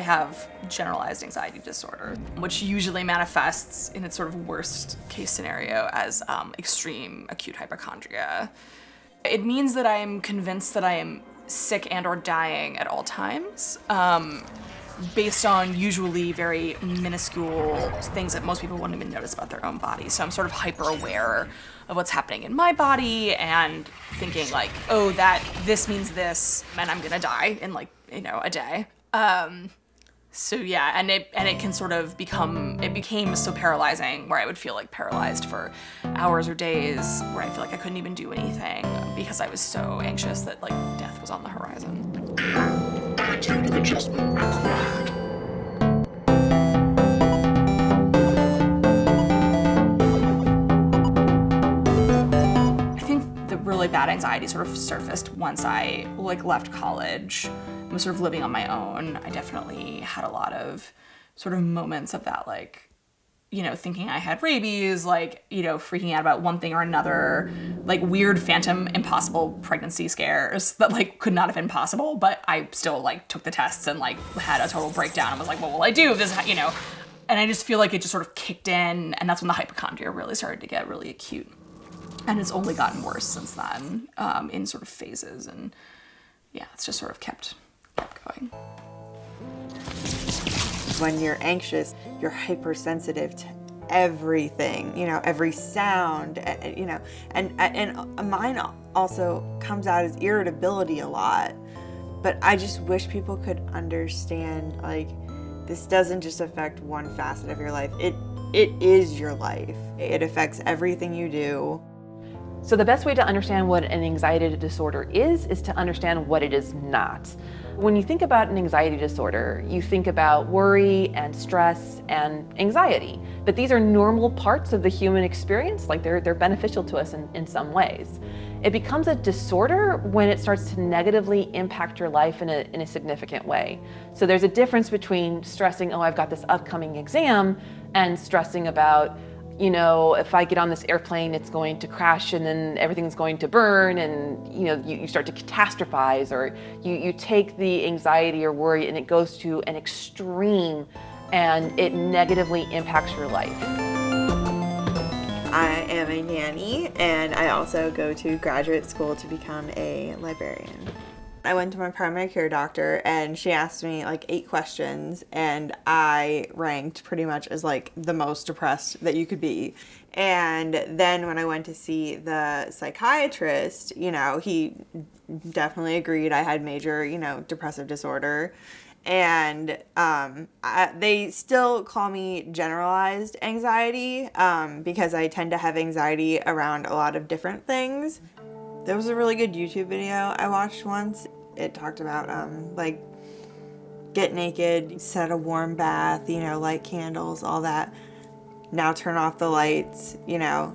have generalized anxiety disorder, which usually manifests in its sort of worst case scenario as extreme acute hypochondria. It means that I am convinced that I am sick and or dying at all times, based on usually very minuscule things that most people wouldn't even notice about their own body. So I'm sort of hyper aware of what's happening in my body and thinking like, oh, this means this, and I'm gonna die in like, a day. So yeah, and it can sort of became so paralyzing where I would feel like paralyzed for hours or days where I feel like I couldn't even do anything because I was so anxious that like death was on the horizon. Attitude adjustment required. I think the really bad anxiety sort of surfaced once I left college and was sort of living on my own. I definitely had a lot of sort of moments of that, thinking I had rabies, freaking out about one thing or another, weird phantom impossible pregnancy scares that could not have been possible, but I still took the tests and had a total breakdown and was like, what will I do if this, and I just feel like it just sort of kicked in, and that's when the hypochondria really started to get really acute. And it's only gotten worse since then, in sort of phases, and yeah, it's just sort of kept going. When you're anxious, you're hypersensitive to everything, every sound, and mine also comes out as irritability a lot. But I just wish people could understand, this doesn't just affect one facet of your life. It is your life. It affects everything you do. So the best way to understand what an anxiety disorder is to understand what it is not. When you think about an anxiety disorder, you think about worry and stress and anxiety. But these are normal parts of the human experience, they're beneficial to us in some ways. It becomes a disorder when it starts to negatively impact your life in a significant way. So there's a difference between stressing, oh, I've got this upcoming exam, and stressing about, if I get on this airplane, it's going to crash and then everything's going to burn, and you start to catastrophize, or you take the anxiety or worry and it goes to an extreme and it negatively impacts your life. I am a nanny, and I also go to graduate school to become a librarian. I went to my primary care doctor and she asked me 8 questions, and I ranked pretty much as the most depressed that you could be. And then when I went to see the psychiatrist, he definitely agreed I had major, depressive disorder. And they still call me generalized anxiety because I tend to have anxiety around a lot of different things. There was a really good YouTube video I watched once. It talked about, get naked, set a warm bath, light candles, all that. Now turn off the lights,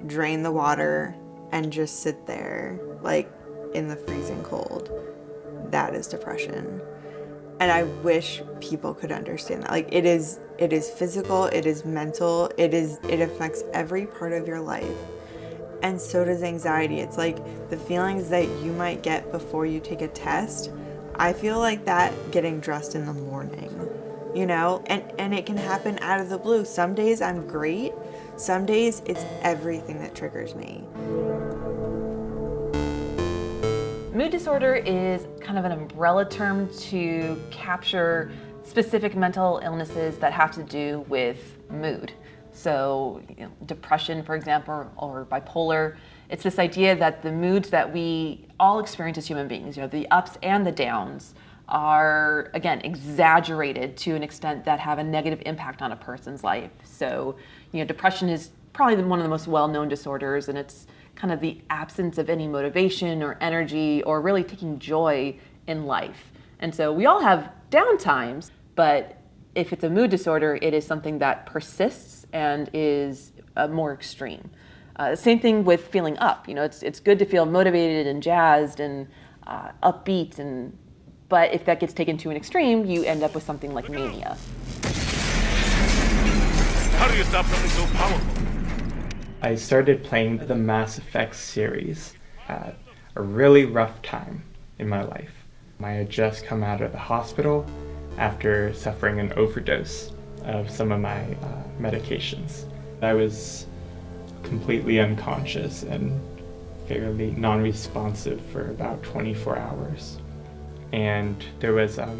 drain the water, and just sit there, in the freezing cold. That is depression. And I wish people could understand that. It is physical, it is mental, it affects every part of your life. And so does anxiety. It's the feelings that you might get before you take a test. I feel like that getting dressed in the morning, and it can happen out of the blue. Some days I'm great. Some days it's everything that triggers me. Mood disorder is kind of an umbrella term to capture specific mental illnesses that have to do with mood. So depression, for example, or bipolar, it's this idea that the moods that we all experience as human beings, the ups and the downs, are, again, exaggerated to an extent that have a negative impact on a person's life. So, depression is probably one of the most well-known disorders, and it's kind of the absence of any motivation or energy or really taking joy in life. And so we all have down times, but if it's a mood disorder, it is something that persists and is more extreme. Same thing with feeling up. It's good to feel motivated and jazzed and upbeat, but if that gets taken to an extreme, you end up with something like mania. How do you stop something so powerful? I started playing the Mass Effect series at a really rough time in my life. I had just come out of the hospital. after suffering an overdose of some of my medications. I was completely unconscious and fairly non-responsive for about 24 hours. And there was a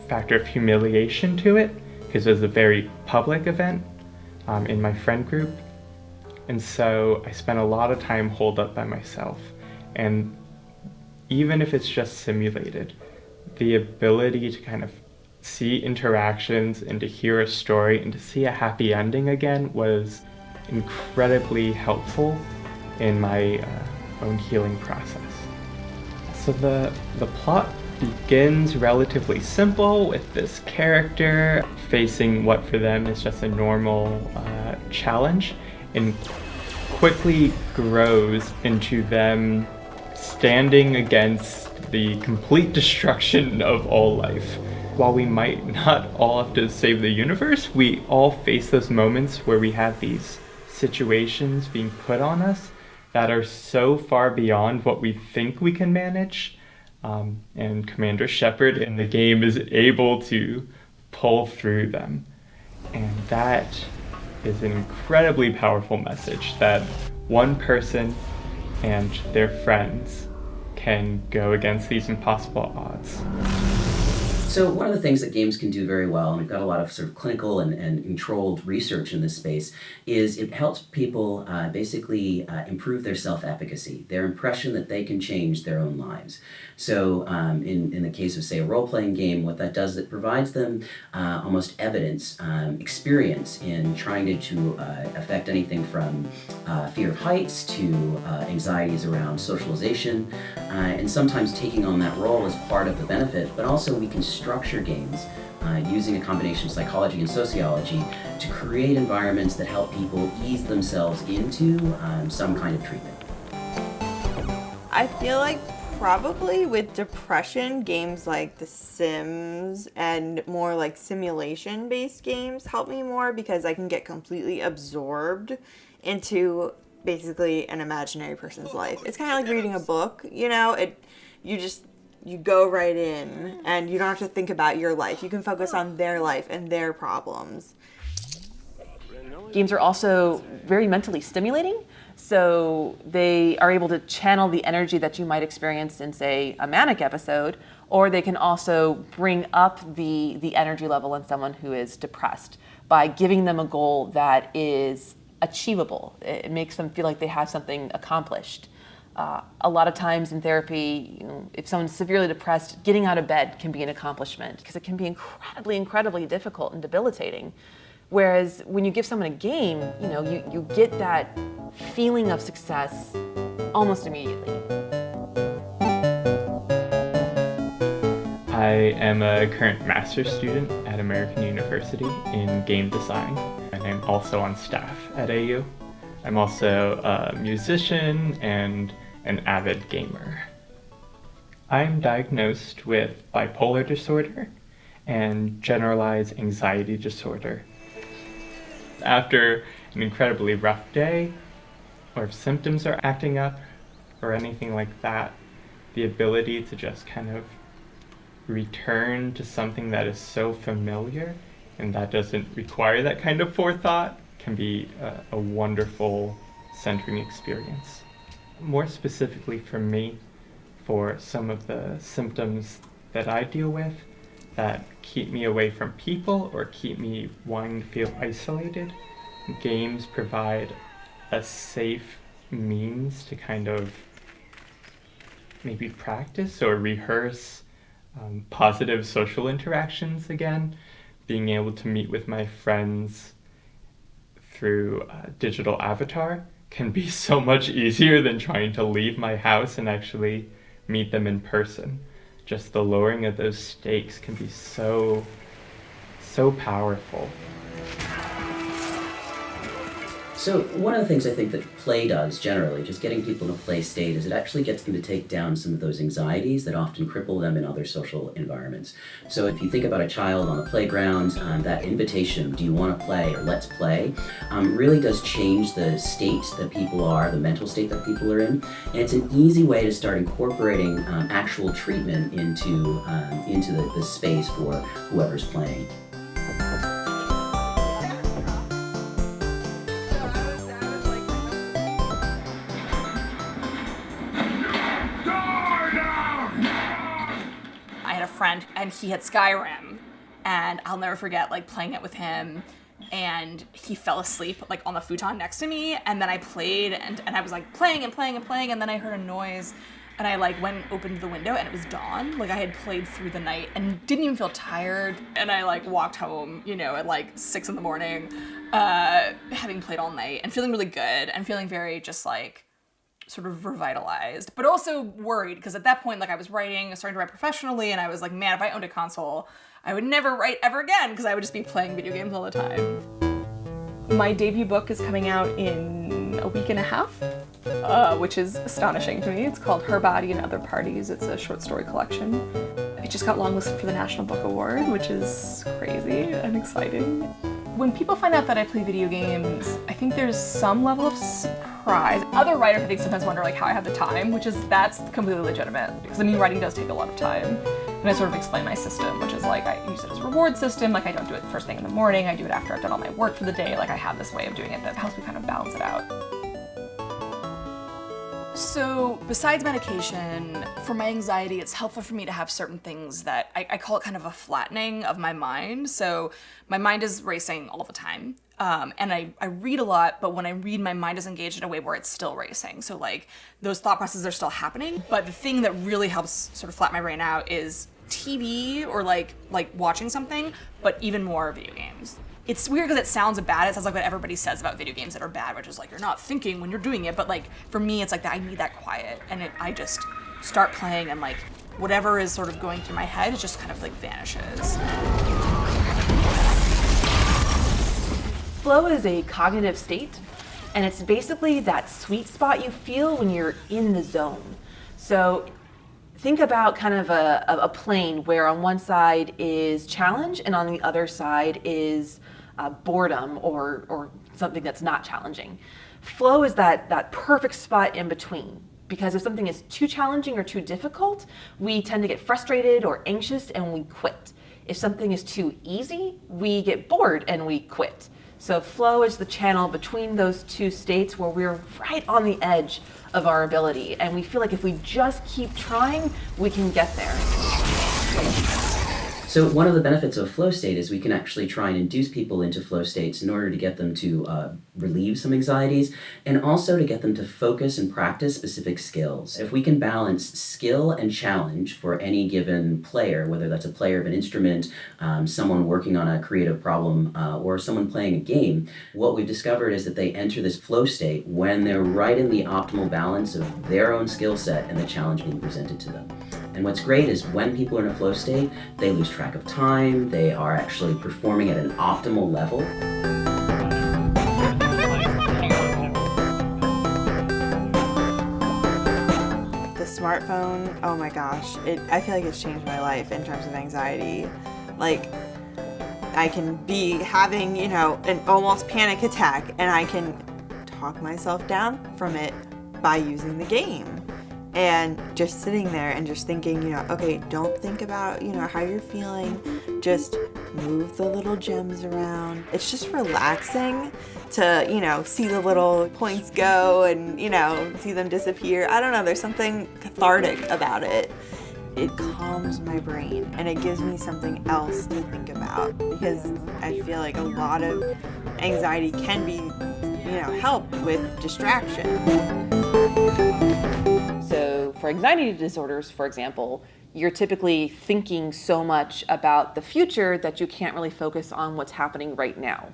factor of humiliation to it, because it was a very public event in my friend group. And so I spent a lot of time holed up by myself. And even if it's just simulated, the ability to kind of see interactions and to hear a story and to see a happy ending again was incredibly helpful in my own healing process. So the plot begins relatively simple with this character facing what for them is just a normal challenge, and quickly grows into them standing against the complete destruction of all life. While we might not all have to save the universe, we all face those moments where we have these situations being put on us that are so far beyond what we think we can manage. And Commander Shepard in the game is able to pull through them. And that is an incredibly powerful message that one person and their friends can go against these impossible odds. So one of the things that games can do very well, and we've got a lot of sort of clinical and controlled research in this space, is it helps people basically improve their self-efficacy, their impression that they can change their own lives. So in the case of, say, a role-playing game, what that does is it provides them almost evidence, experience in trying to affect anything from fear of heights to anxieties around socialization, and sometimes taking on that role is part of the benefit, but also we can structure games using a combination of psychology and sociology to create environments that help people ease themselves into some kind of treatment. I feel like probably with depression, games like The Sims and more like simulation-based games help me more, because I can get completely absorbed into basically an imaginary person's life. It's kind of like reading a book, you know? You go right in and you don't have to think about your life. You can focus on their life and their problems. Games are also very mentally stimulating, so they are able to channel the energy that you might experience in, say, a manic episode, or they can also bring up the energy level in someone who is depressed by giving them a goal that is achievable. It makes them feel like they have something accomplished. A lot of times in therapy, if someone's severely depressed, getting out of bed can be an accomplishment because it can be incredibly difficult and debilitating. Whereas when you give someone a game, you get that feeling of success almost immediately. I am a current master's student at American University in game design, and I'm also on staff at AU. I'm also a musician and an avid gamer. I'm diagnosed with bipolar disorder and generalized anxiety disorder. After an incredibly rough day, or if symptoms are acting up or anything like that, the ability to just kind of return to something that is so familiar and that doesn't require that kind of forethought can be a wonderful centering experience. More specifically for me, for some of the symptoms that I deal with that keep me away from people or keep me wanting to feel isolated, games provide a safe means to kind of maybe practice or rehearse positive social interactions again. Being able to meet with my friends through a digital avatar can be so much easier than trying to leave my house and actually meet them in person. Just the lowering of those stakes can be so powerful. So one of the things I think that play does generally, just getting people in a play state, is it actually gets them to take down some of those anxieties that often cripple them in other social environments. So if you think about a child on a playground, that invitation, do you want to play or let's play, really does change the state that people are, the mental state that people are in. And it's an easy way to start incorporating actual treatment into the space for whoever's playing. I had a friend and he had Skyrim, and I'll never forget like playing it with him, and he fell asleep like on the futon next to me, and then I played and I was like playing and playing and playing, and then I heard a noise and I like went and opened the window and it was dawn. Like I had played through the night and didn't even feel tired, and I like walked home, you know, at like 6 a.m, having played all night and feeling really good and feeling very just like sort of revitalized, but also worried, because at that point, like I was starting to write professionally, and I was like, man, if I owned a console, I would never write ever again, because I would just be playing video games all the time. My debut book is coming out in a week and a half, which is astonishing to me. It's called Her Body and Other Parties. It's a short story collection. It just got longlisted for the National Book Award, which is crazy and exciting. When people find out that I play video games, I think there's some level of surprise. Other writers, I think, sometimes wonder like how I have the time, that's completely legitimate, because I mean, writing does take a lot of time. And I sort of explain my system, which is like I use it as a reward system. Like I don't do it first thing in the morning. I do it after I've done all my work for the day. Like I have this way of doing it that helps me kind of balance it out. So besides medication, for my anxiety, it's helpful for me to have certain things that I call it kind of a flattening of my mind. So my mind is racing all the time. And I read a lot, but when I read, my mind is engaged in a way where it's still racing. So like those thought processes are still happening. But the thing that really helps sort of flatten my brain out is TV or like watching something, but even more video games. It's weird because it sounds bad. It sounds like what everybody says about video games that are bad, which is like you're not thinking when you're doing it. But like for me, it's like that I need that quiet, and I just start playing, and like whatever is sort of going through my head, it just kind of like vanishes. Flow is a cognitive state, and it's basically that sweet spot you feel when you're in the zone. So think about kind of a plane where on one side is challenge and on the other side is boredom or something that's not challenging. Flow is that perfect spot in between, because if something is too challenging or too difficult, we tend to get frustrated or anxious and we quit. If something is too easy, we get bored and we quit. So flow is the channel between those two states where we're right on the edge of our ability, and we feel like if we just keep trying, we can get there. So one of the benefits of flow state is we can actually try and induce people into flow states in order to get them to relieve some anxieties, and also to get them to focus and practice specific skills. If we can balance skill and challenge for any given player, whether that's a player of an instrument, someone working on a creative problem, or someone playing a game, what we've discovered is that they enter this flow state when they're right in the optimal balance of their own skill set and the challenge being presented to them. And what's great is when people are in a flow state, they lose track of time, they are actually performing at an optimal level. The smartphone, oh my gosh, I feel like it's changed my life in terms of anxiety. Like, I can be having, an almost panic attack, and I can talk myself down from it by using the game. And just sitting there and just thinking, okay, don't think about, how you're feeling. Just move the little gems around. It's just relaxing to, see the little points go and, see them disappear. I don't know, there's something cathartic about it. It calms my brain and it gives me something else to think about, because I feel like a lot of anxiety can be, helped with distraction. So for anxiety disorders, for example, you're typically thinking so much about the future that you can't really focus on what's happening right now.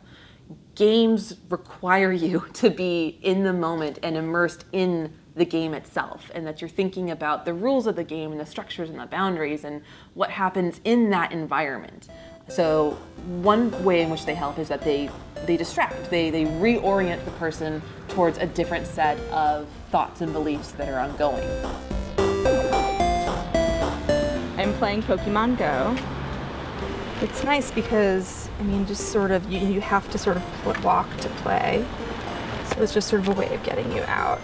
Games require you to be in the moment and immersed in the game itself, and that you're thinking about the rules of the game and the structures and the boundaries and what happens in that environment. So one way in which they help is that they they distract. They reorient the person towards a different set of thoughts and beliefs that are ongoing. I'm playing Pokemon Go. It's nice because, I mean, just sort of, you have to sort of walk to play. So it's just sort of a way of getting you out.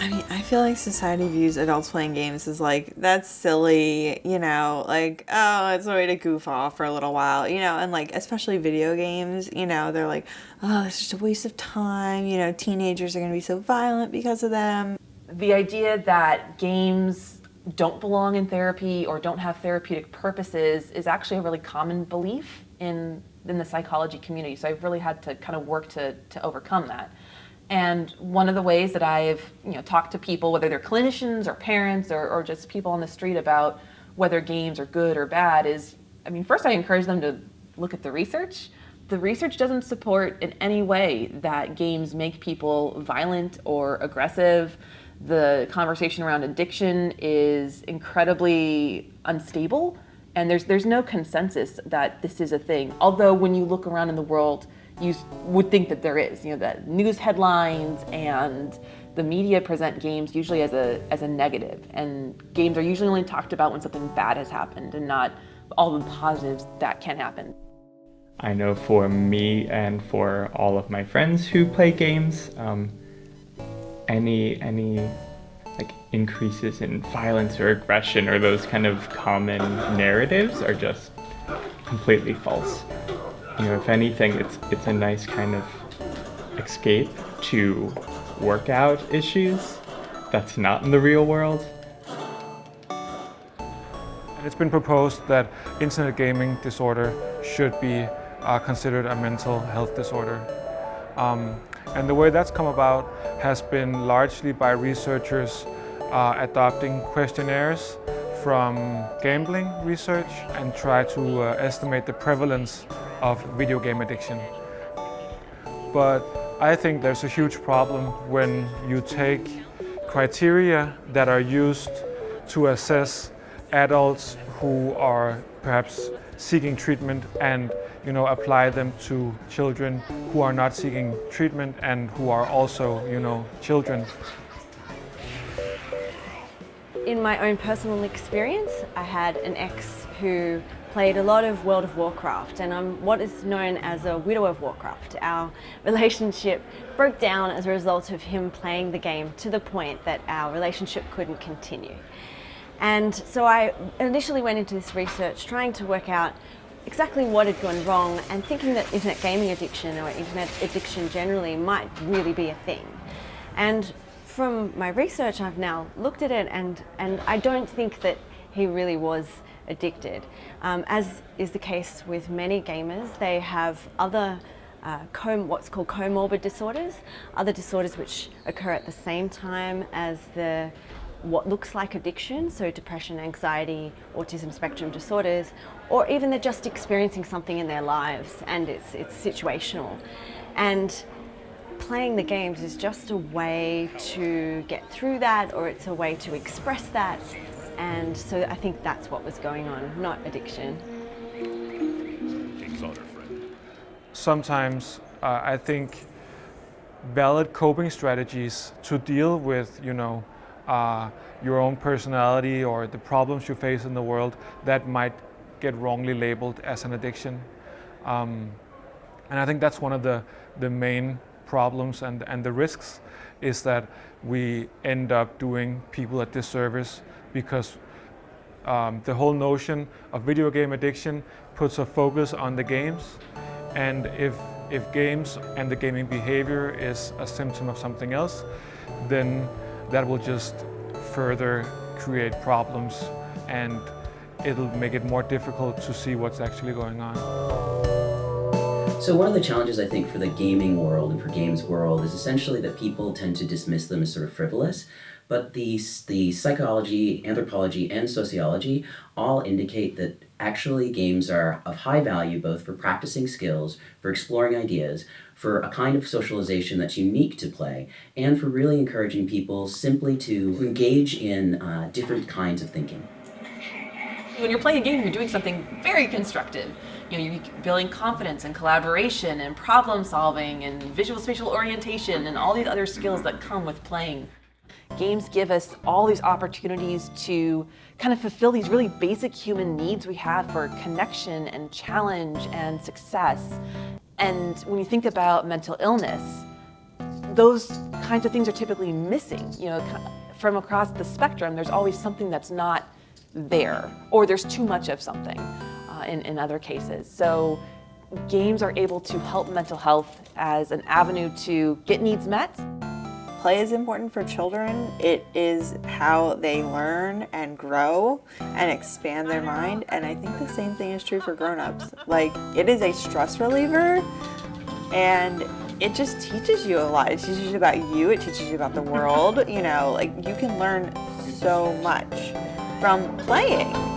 I mean, I feel like society views adults playing games as like, that's silly, you know, like, oh, it's a way to goof off for a little while, you know, and like, especially video games, you know, they're like, oh, it's just a waste of time, you know, teenagers are going to be so violent because of them. The idea that games don't belong in therapy or don't have therapeutic purposes is actually a really common belief in the psychology community. So I've really had to kind of work to overcome that. And one of the ways that I've talked to people, whether they're clinicians or parents or just people on the street, about whether games are good or bad is, I mean, first I encourage them to look at the research. The research doesn't support in any way that games make people violent or aggressive. The conversation around addiction is incredibly unstable, and there's no consensus that this is a thing. Although when you look around in the world, you would think that there is. That news headlines and the media present games usually as a negative, and games are usually only talked about when something bad has happened and not all the positives that can happen. I know for me and for all of my friends who play games, any like increases in violence or aggression or those kind of common narratives are just completely false. If anything, it's a nice kind of escape to work out issues that's not in the real world. It's been proposed that internet gaming disorder should be considered a mental health disorder. And the way that's come about has been largely by researchers adopting questionnaires from gambling research and try to estimate the prevalence of video game addiction. But I think there's a huge problem when you take criteria that are used to assess adults who are perhaps seeking treatment and apply them to children who are not seeking treatment and who are also children. In my own personal experience, I had an ex who played a lot of World of Warcraft, and I'm what is known as a widow of Warcraft. Our relationship broke down as a result of him playing the game to the point that our relationship couldn't continue. And so I initially went into this research trying to work out exactly what had gone wrong and thinking that internet gaming addiction or internet addiction generally might really be a thing. And from my research, I've now looked at it and I don't think that he really was addicted. As is the case with many gamers, they have other what's called comorbid disorders, other disorders which occur at the same time as what looks like addiction, so depression, anxiety, autism spectrum disorders, or even they're just experiencing something in their lives and it's situational. And playing the games is just a way to get through that, or it's a way to express that. And so I think that's what was going on, not addiction. Sometimes I think valid coping strategies to deal with, your own personality or the problems you face in the world that might get wrongly labeled as an addiction. And I think that's one of the main problems and the risks, is that we end up doing people a disservice because the whole notion of video game addiction puts a focus on the games, and if games and the gaming behavior is a symptom of something else, then that will just further create problems and it'll make it more difficult to see what's actually going on. So one of the challenges, I think, for the gaming world and for games world is essentially that people tend to dismiss them as sort of frivolous, but the psychology, anthropology, and sociology all indicate that actually games are of high value both for practicing skills, for exploring ideas, for a kind of socialization that's unique to play, and for really encouraging people simply to engage in different kinds of thinking. When you're playing a game, you're doing something very constructive. You know, you're building confidence and collaboration and problem solving and visual spatial orientation and all these other skills that come with playing. Games give us all these opportunities to kind of fulfill these really basic human needs we have for connection and challenge and success. And when you think about mental illness, those kinds of things are typically missing. You know, from across the spectrum, there's always something that's not there, or there's too much of something in other cases. So games are able to help mental health as an avenue to get needs met. Play is important for children. It is how they learn and grow and expand their mind. And I think the same thing is true for grown-ups. Like, it is a stress reliever, and it just teaches you a lot. It teaches you about you, it teaches you about the world. You know, like, you can learn so much from playing.